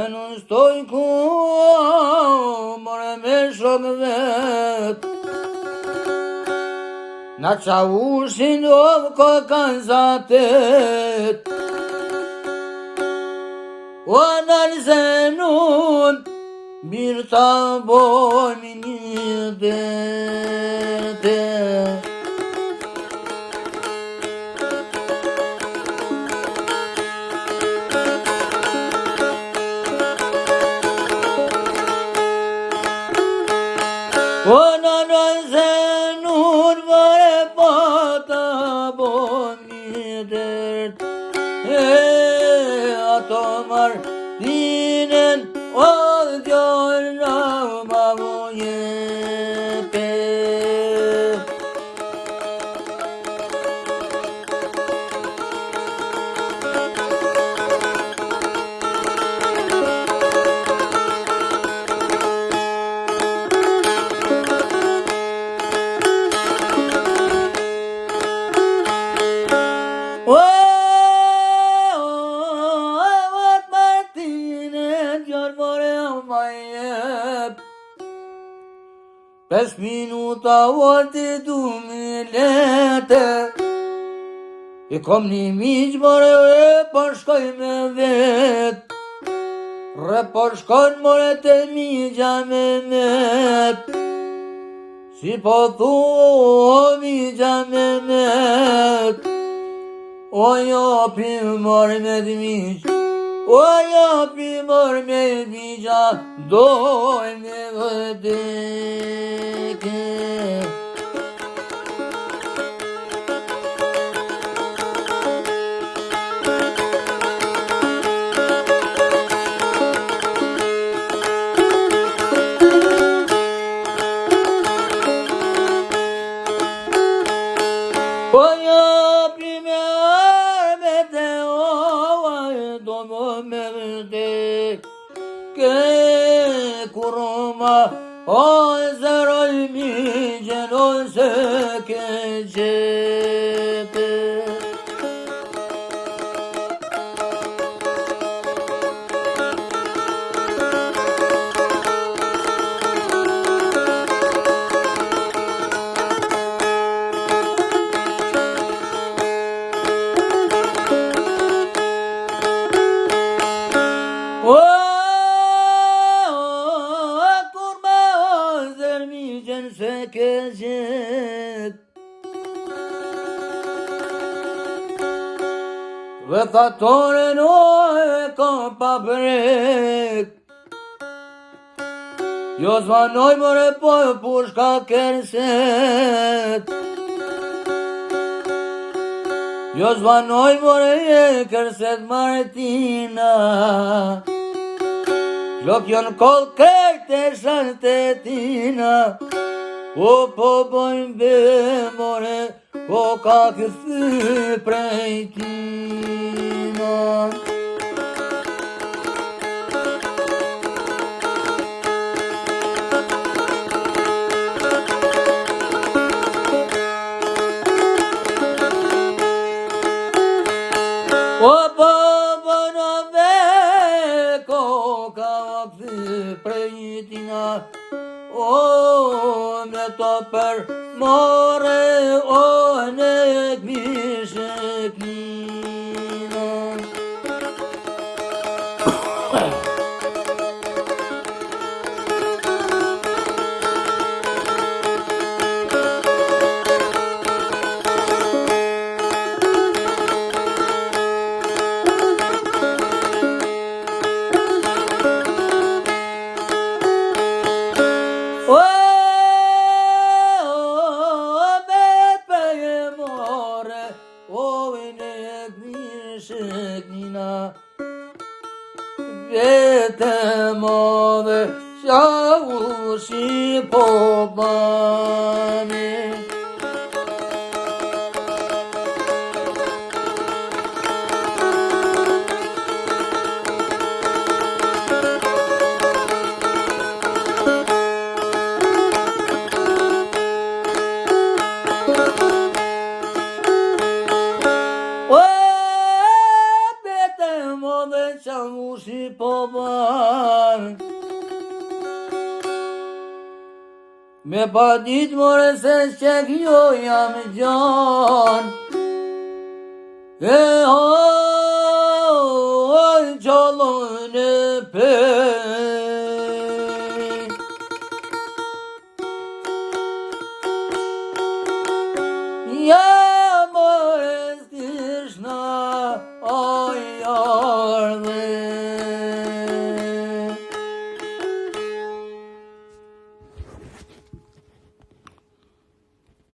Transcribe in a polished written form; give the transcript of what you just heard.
Se nuk stoj ku more me shok vet. Na qa ushin do ko kanë zatet. O nalë se nun bir ta bojmë një dete. O nalë se nun vare pa ta bojmë një dete. Ato martinen o djona ma jepe. Pes minuta vati du me lete. I kom një miq more e përshkoj me vet. Re përshkojnë more te migja me met. Si po thu migja me met. O jopi more me d'miq. O jopi more me migja doj me vëdeke. O jopi me armete o do me vëdeke. Kuruma o zëroj migjen o se ke gjete. Se ke gjet. Vëthatore no e ka pa brek. Jo zvanoj more po pushka kerset. Jo zvanoj more e kerset Martina. Lok jon kol kejte shantetina. O po bojmë be more, o ka këthy prej tina. O po bojnë be, o ka këthy prej tina. O me to për more o në kmishe kina. Vete move shavushi pobane. Shavushi po baban. Me pa dit more se qek jo jam gjan. E hoj qallon e pe